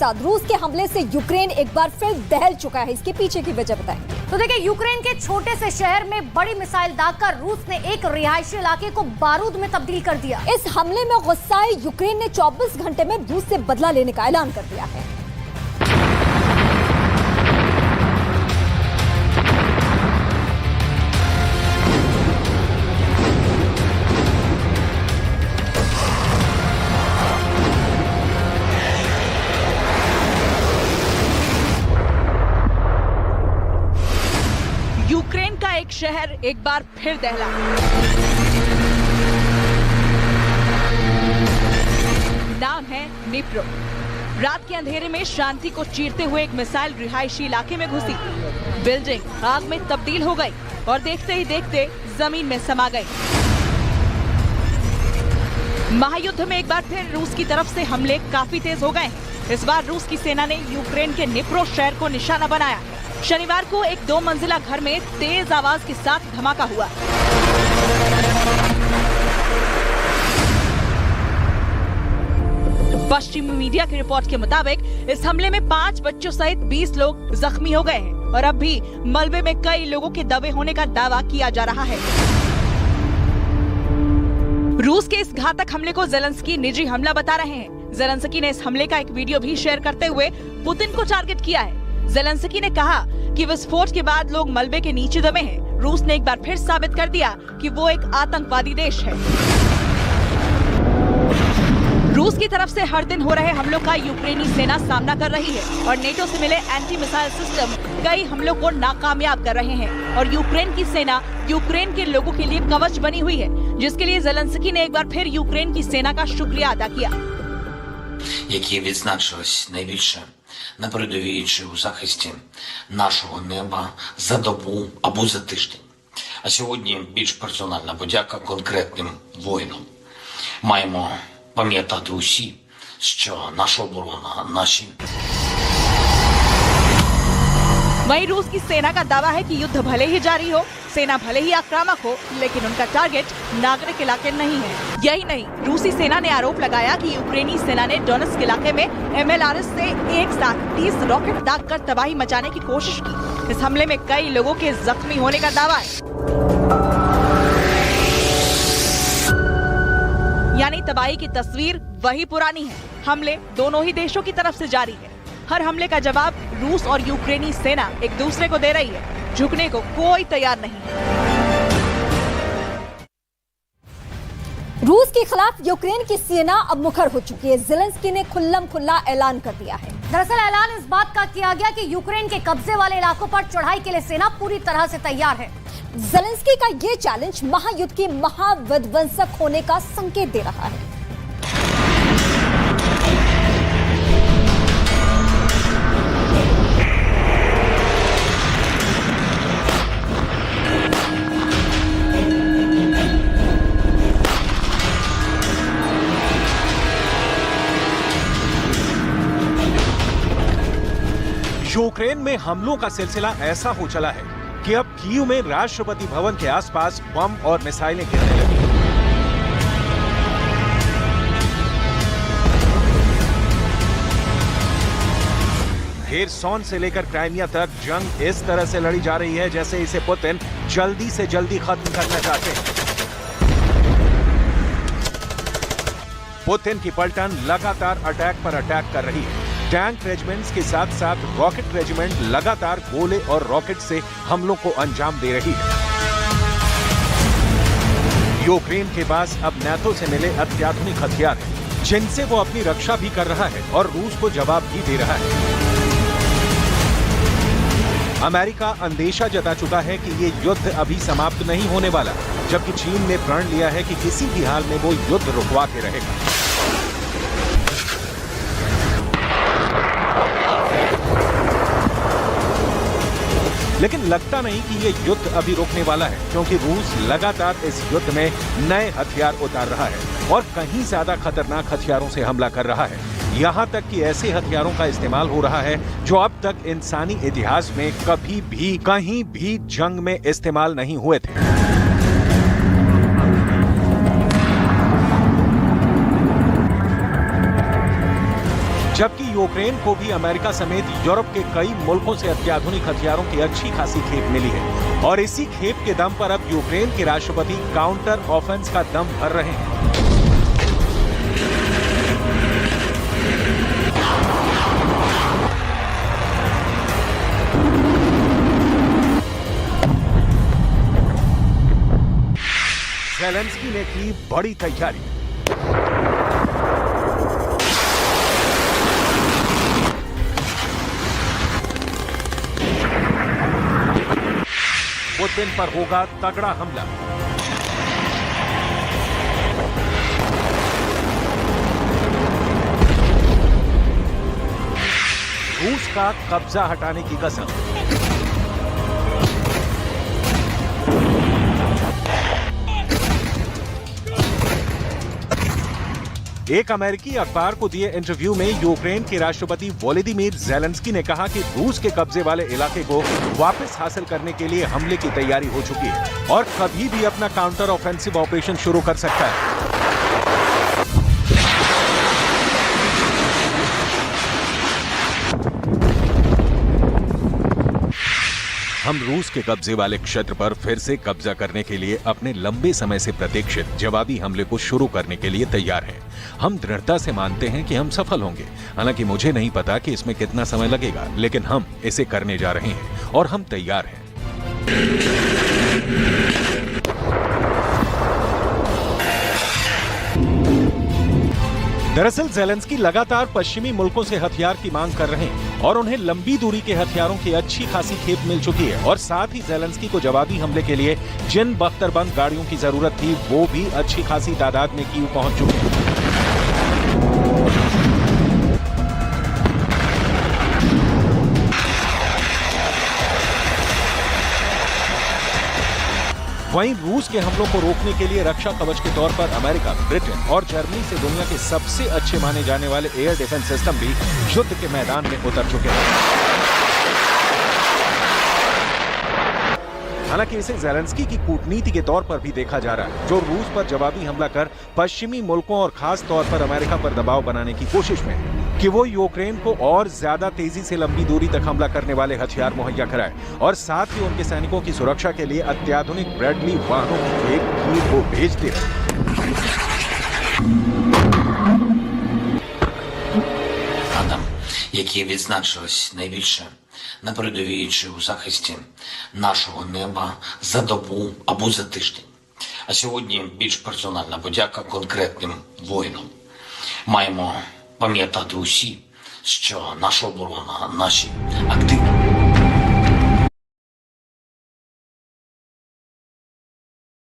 साथ रूस के हमले से यूक्रेन एक बार फिर दहल चुका है। इसके पीछे की वजह बताएंगे। तो देखिए, यूक्रेन के छोटे से शहर में बड़ी मिसाइल दागकर रूस ने एक रिहायशी इलाके को बारूद में तब्दील कर दिया। इस हमले में गुस्साए यूक्रेन ने 24 घंटे में रूस से बदला लेने का ऐलान कर दिया है। यूक्रेन का एक शहर एक बार फिर दहला। नाम है निप्रो। रात के अंधेरे में शांति को चीरते हुए एक मिसाइल रिहायशी इलाके में घुसी। बिल्डिंग आग में तब्दील हो गई और देखते ही देखते जमीन में समा गई। महायुद्ध में एक बार फिर रूस की तरफ से हमले काफी तेज हो गए। इस बार रूस की सेना ने यूक्रेन के निप्रो शहर को निशाना बनाया। शनिवार को एक 2 मंजिला घर में तेज आवाज के साथ धमाका हुआ। पश्चिमी मीडिया की रिपोर्ट के मुताबिक इस हमले में 5 बच्चों सहित 20 लोग जख्मी हो गए हैं और अब भी मलबे में कई लोगों के दबे होने का दावा किया जा रहा है। रूस के इस घातक हमले को ज़ेलेंस्की निजी हमला बता रहे हैं। ज़ेलेंस्की ने इस हमले का एक वीडियो भी शेयर करते हुए पुतिन को टारगेट किया है। ज़ेलेंस्की ने कहा कि विस्फोट के बाद लोग मलबे के नीचे दबे हैं। रूस ने एक बार फिर साबित कर दिया कि वो एक आतंकवादी देश है। रूस की तरफ से हर दिन हो रहे हमलों का यूक्रेनी सेना सामना कर रही है और नेटो से मिले एंटी मिसाइल सिस्टम कई हमलों को नाकामयाब कर रहे हैं और यूक्रेन की सेना यूक्रेन के लोगों के लिए कवच बनी हुई है, जिसके लिए ज़ेलेंस्की ने एक बार फिर यूक्रेन की सेना का शुक्रिया अदा किया। які відзначились найбільше на передовій чи у захисті нашого неба за добу або за тиждень. А сьогодні більш персональна подяка конкретним воїнам. Маємо пам'ятати усі, що наша оборона, наші वहीं रूस की सेना का दावा है कि युद्ध भले ही जारी हो, सेना भले ही आक्रामक हो, लेकिन उनका टारगेट नागरिक इलाके नहीं है। यही नहीं, रूसी सेना ने आरोप लगाया कि यूक्रेनी सेना ने डोनेट्स्क इलाके में MLRS से एक साथ 30 रॉकेट दागकर तबाही मचाने की कोशिश की। इस हमले में कई लोगों के जख्मी होने का दावा है। यानी तबाही की तस्वीर वही पुरानी है। हमले दोनों ही देशों की तरफ से जारी है। हर हमले का जवाब रूस और यूक्रेनी सेना एक दूसरे को दे रही है। झुकने को कोई तैयार नहीं है। रूस के खिलाफ यूक्रेन की सेना अब मुखर हो चुकी है। ज़ेलेंस्की ने खुल्लम खुल्ला ऐलान कर दिया है। दरअसल ऐलान इस बात का किया गया कि यूक्रेन के कब्जे वाले इलाकों पर चढ़ाई के लिए सेना पूरी तरह से तैयार है। ज़ेलेंस्की का ये चैलेंज महायुद्ध की महाविध्वंसक होने का संकेत दे रहा है। यूक्रेन में हमलों का सिलसिला ऐसा हो चला है कि अब कीव में राष्ट्रपति भवन के आसपास बम और मिसाइलें गिरने लगी। खेरसॉन से लेकर क्राइमिया तक जंग इस तरह से लड़ी जा रही है जैसे इसे पुतिन जल्दी से जल्दी खत्म करना चाहते हैं। पुतिन की पलटन लगातार अटैक पर अटैक कर रही है। टैंक रेजिमेंट्स के साथ साथ रॉकेट रेजिमेंट लगातार गोले और रॉकेट से हमलों को अंजाम दे रही है। यूक्रेन के पास अब नाटो से मिले अत्याधुनिक हथियार हैं, जिनसे वो अपनी रक्षा भी कर रहा है और रूस को जवाब भी दे रहा है। अमेरिका अंदेशा जता चुका है कि ये युद्ध अभी समाप्त नहीं होने वाला, जबकि चीन ने प्रण लिया है कि किसी भी हाल में वो युद्ध रुकवा के रहेगा। लेकिन लगता नहीं कि ये युद्ध अभी रुकने वाला है, क्योंकि रूस लगातार इस युद्ध में नए हथियार उतार रहा है और कहीं ज्यादा खतरनाक हथियारों से हमला कर रहा है। यहाँ तक कि ऐसे हथियारों का इस्तेमाल हो रहा है जो अब तक इंसानी इतिहास में कभी भी कहीं भी जंग में इस्तेमाल नहीं हुए थे। जबकि यूक्रेन को भी अमेरिका समेत यूरोप के कई मुल्कों से अत्याधुनिक हथियारों की अच्छी खासी खेप मिली है और इसी खेप के दम पर अब यूक्रेन के राष्ट्रपति काउंटर ऑफेंस का दम भर रहे हैं। ज़ेलेंस्की ने की बड़ी तैयारी। पुतिन पर होगा तगड़ा हमला। रूस का कब्जा हटाने की कसम। एक अमेरिकी अखबार को दिए इंटरव्यू में यूक्रेन के राष्ट्रपति वोलोदिमीर ज़ेलेंस्की ने कहा कि रूस के कब्जे वाले इलाके को वापस हासिल करने के लिए हमले की तैयारी हो चुकी है और कभी भी अपना काउंटर ऑफेंसिव ऑपरेशन शुरू कर सकता है। हम रूस के कब्जे वाले क्षेत्र पर फिर से कब्जा करने के लिए अपने लंबे समय से प्रतीक्षित जवाबी हमले को शुरू करने के लिए तैयार हैं। हम दृढ़ता से मानते हैं कि हम सफल होंगे। हालांकि मुझे नहीं पता कि इसमें कितना समय लगेगा, लेकिन हम इसे करने जा रहे हैं और हम तैयार हैं। दरअसल ज़ेलेंस्की लगातार पश्चिमी मुल्कों से हथियार की मांग कर रहे हैं और उन्हें लंबी दूरी के हथियारों की अच्छी खासी खेप मिल चुकी है और साथ ही ज़ेलेंस्की को जवाबी हमले के लिए जिन बख्तरबंद गाड़ियों की जरूरत थी वो भी अच्छी खासी तादाद में कीव पहुंच चुकी है। वहीं रूस के हमलों को रोकने के लिए रक्षा कवच के तौर पर अमेरिका, ब्रिटेन और जर्मनी से दुनिया के सबसे अच्छे माने जाने वाले एयर डिफेंस सिस्टम भी युद्ध के मैदान में उतर चुके हैं। हालांकि इसे ज़ेलेंस्की की कूटनीति के तौर पर भी देखा जा रहा है, जो रूस पर जवाबी हमला कर पश्चिमी मुल्कों और खास तौर पर अमेरिका पर दबाव बनाने की कोशिश में है कि वो यूक्रेन को और ज्यादा तेजी से लंबी दूरी तक हमला करने वाले हथियार मुहैया कराए और साथ ही उनके सैनिकों की सुरक्षा के लिए अत्याधुनिक ब्रैडली वाहनों की खेप कीव को भेजते रहे। Адам, які відзначились найбільше на передовій чи у захисті нашого неба за добу або за тиждень. А сьогодні більш персональна подяка конкретним воїнам. Маємо пам'ятати усі, що наша оборона, наші активні